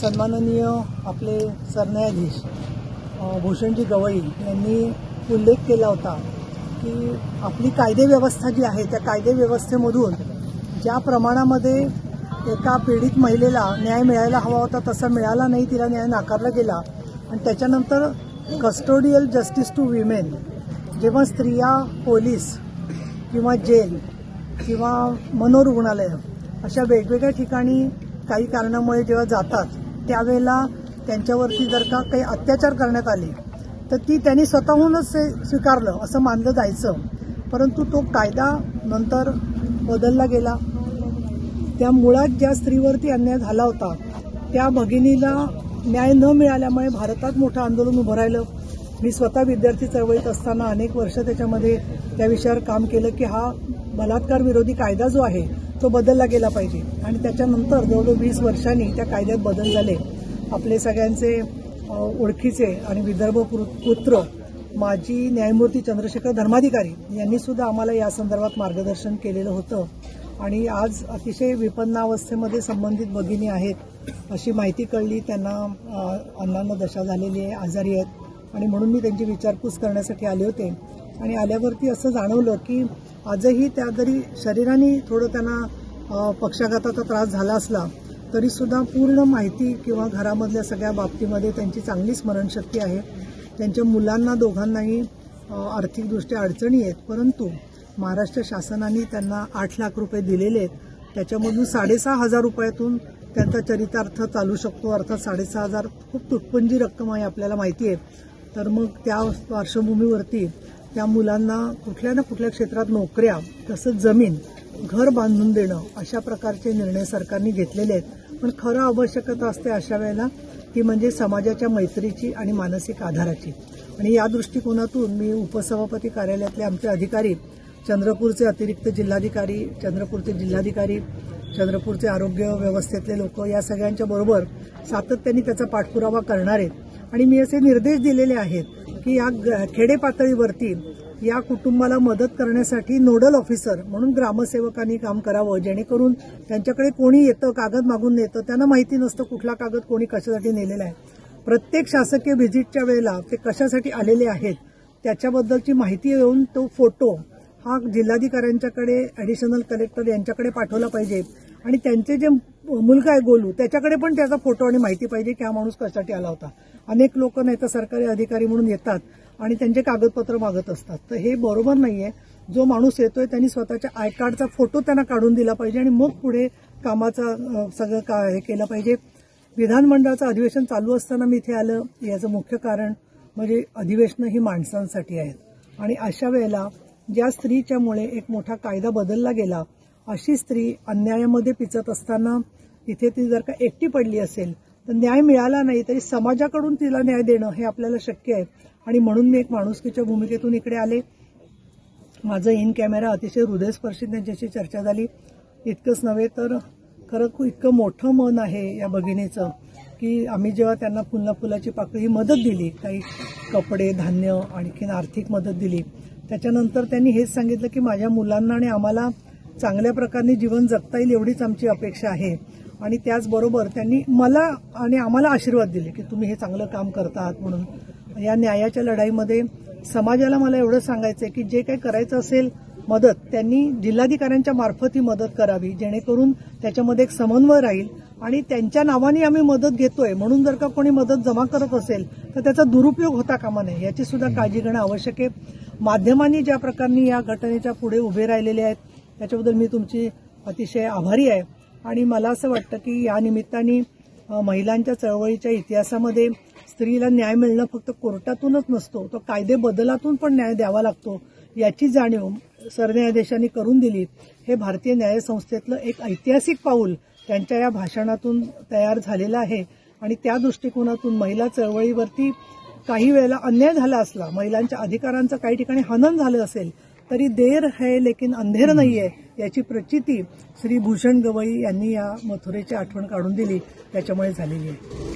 सन्माननीय आपले सरन्यायाधीश भूषणजी गवई यांनी उल्लेख केला होता की आपली कायदेव्यवस्था जी आहे त्या कायदेव्यवस्थेमधून ज्या प्रमाणामध्ये एका पीडित महिलेला न्याय मिळायला हवा होता तसा मिळाला नाही, तिला न्याय नाकारला गेला. आणि त्याच्यानंतर कस्टोडियल जस्टिस टू विमेन, जेव्हा स्त्रिया पोलीस किंवा जेल किंवा मनोरुग्णालय अशा वेगवेगळ्या ठिकाणी काही कारणामुळे जेव्हा जातात त्यावेळेला त्यांच्यावरती जर का काही अत्याचार करण्यात आले तर ती त्यांनी स्वतःहूनच स्वीकारलं असं मानलं जायचं. परंतु तो कायदा नंतर बदलला गेला. त्या मुळात ज्या स्त्रीवरती अन्याय झाला होता त्या भगिनीला न्याय न मिळाल्यामुळे भारतात मोठं आंदोलन उभं राहिलं. मी स्वतः विद्यार्थी चळवळीत असताना अनेक वर्ष त्याच्यामध्ये त्या विषयावर काम केलं की हा बलात्कार विरोधी कायदा जो आहे तो बदलला गेला पाहिजे. आणि त्याच्यानंतर जवळजवळ 20 वर्षांनी त्या कायद्यात बदल झाले. आपले सगळ्यांचे ओळखीचे आणि विदर्भ पुत्र माजी न्यायमूर्ती चंद्रशेखर धर्माधिकारी यांनी सुद्धा आम्हाला या संदर्भात मार्गदर्शन केलेलं होतं. आणि आज अतिशय विपन्नावस्थेमध्ये संबंधित भगिनी आहेत अशी माहिती कळली. त्यांना अन्नान्न दशा झालेली आहे, आजारी आहेत आणि म्हणून मी त्यांची विचारपूस करण्यासाठी आले होते. आणि आल्यावरती असं जाणवलं की आजही त्या जरी शरीराने थोडं त्यांना पक्षाघाताचा त्रास झाला असला तरीसुद्धा पूर्ण माहिती किंवा घरामधल्या सगळ्या बाबतीमध्ये त्यांची चांगली स्मरणशक्ती आहे. त्यांच्या मुलांना दोघांनाही आर्थिकदृष्ट्या अडचणी आहेत, परंतु महाराष्ट्र शासनाने त्यांना 8 लाख रुपये दिलेले आहेत. त्याच्यामधून 6,500 रुपयातून त्यांचा चरितार्थ चालू शकतो. अर्थात 6,500 खूप तुटपुंजी रक्कम आहे, आपल्याला माहिती आहे. तर मग त्या पार्श्वभूमीवरती त्या मुलांना कुठल्या ना कुठल्या क्षेत्रात नोकऱ्या तसंच जमीन घर बांधून देणं अशा प्रकारचे निर्णय सरकारने घेतलेले आहेत. पण खरं आवश्यकता असते अशा वेळेला ती म्हणजे समाजाच्या मैत्रीची आणि मानसिक आधाराची. आणि या दृष्टिकोनातून मी उपसभापती कार्यालयातले आमचे अधिकारी, चंद्रपूरचे अतिरिक्त जिल्हाधिकारी, चंद्रपूरचे जिल्हाधिकारी, चंद्रपूरचे आरोग्य व्यवस्थेतले लोक या सगळ्यांच्या बरोबर सातत्याने त्याचा पाठपुरावा करणार आहेत. आणि मी असे निर्देश दिलेले आहेत की या खेडे पातळीवरती या कुटुंबाला मदत करण्यासाठी नोडल ऑफिसर म्हणून ग्रामसेवकांनी काम करावं, जेणेकरून त्यांच्याकडे कोणी येतं कागद मागून येतं, त्यांना माहिती नसतं कुठला कागद कोणी कशासाठी नेलेला आहे. प्रत्येक शासकीय व्हिजिटच्या वेळेला ते कशासाठी आलेले आहेत त्याच्याबद्दलची माहिती येऊन तो फोटो हा जिल्हाधिकाऱ्यांच्याकडे, ॲडिशनल कलेक्टर यांच्याकडे पाठवला पाहिजे. आणि त्यांचे जे मुलगा आहे गोलू त्याच्याकडे पण त्याचा फोटो आणि माहिती पाहिजे की हा माणूस कशासाठी आला होता. अनेक लोक नाही तर सरकारी अधिकारी म्हणून येतात आणि त्यांचे कागदपत्र मागत असतात. तर हे बरोबर नाहीये. जो माणूस येतोय त्यांनी स्वतःच्या आय कार्डचा फोटो त्यांना काढून दिला पाहिजे आणि मग पुढे कामाचं सगळं हे केलं पाहिजे. विधानमंडळाचं अधिवेशन चालू असताना मी इथे आलं याचं मुख्य कारण म्हणजे अधिवेशनं ही माणसांसाठी आहेत. आणि अशा वेळेला ज्या स्त्रीच्यामुळे एक मोठा कायदा बदलला गेला अशी स्त्री अन्यायामध्ये पिचत असताना इथे ती जर का एकटी पडली असेल तर न्याय मिळाला नाही तरी समाजाकडून तिला न्याय देणं हे आपल्याला शक्य आहे. आणि म्हणून मी एक माणुसकीच्या भूमिकेतून इकडे आले. माझं इन कॅमेरा अतिशय हृदयस्पर्शी त्यांच्याशी चर्चा झाली. इतकंच नव्हे तर खरं इतकं मोठं मन आहे या भगिनीचं की आम्ही जेव्हा त्यांना फुलाची पाकळी ही मदत दिली, काही कपडे, धान्य, आणखीन आर्थिक मदत दिली, त्याच्यानंतर त्यांनी हेच सांगितलं की माझ्या मुलांना आणि आम्हाला चांगल्या प्रकारे जीवन जगता येईल एवढीच आमची अपेक्षा आहे. आणि त्याचबरोबर त्यांनी मला आणि आम्हाला आशीर्वाद दिले की तुम्ही हे चांगलं काम करता आहात म्हणून. या न्यायाच्या लढाईमध्ये समाजाला मला एवढं सांगायचं आहे की जे काही करायचं असेल मदत त्यांनी जिल्हाधिकाऱ्यांच्या मार्फत ही मदत करावी, जेणेकरून त्याच्यामध्ये एक समन्वय राहील. आणि त्यांच्या नावाने आम्ही मदत घेतोय म्हणून जर का कोणी मदत जमा करत असेल तर त्याचा दुरुपयोग होता कामा नये, याची सुद्धा काळजी घेणं आवश्यक आहे. माध्यमांनी ज्या प्रकारे या घटनेच्या पुढे उभे राहिलेले आहेत त्याच्याबद्दल मी तुमची अतिशय आभारी आहे. आणि मला असं वाटतं की या निमित्ताने महिलांच्या चळवळीच्या इतिहासामध्ये स्त्रीला न्याय मिळणं फक्त कोर्टातूनच नसतो, तो कायदे बदलातून पण न्याय द्यावा लागतो याची जाणीव सरन्यायाधीशांनी करून दिली. हे भारतीय न्यायसंस्थेतलं एक ऐतिहासिक पाऊल त्यांच्या या भाषणातून तयार झालेलं आहे. आणि त्या दृष्टिकोनातून महिला चळवळीवरती काही वेळेला अन्याय झाला असला, महिलांच्या अधिकारांचं काही ठिकाणी हनन झालं असेल तरी देर है लेकिन अंधेर नाही आहे याची प्रचिती श्री भूषण गवई यांनी या मथुरेची आठवण काढून दिली त्याच्यामुळे झालेली आहे.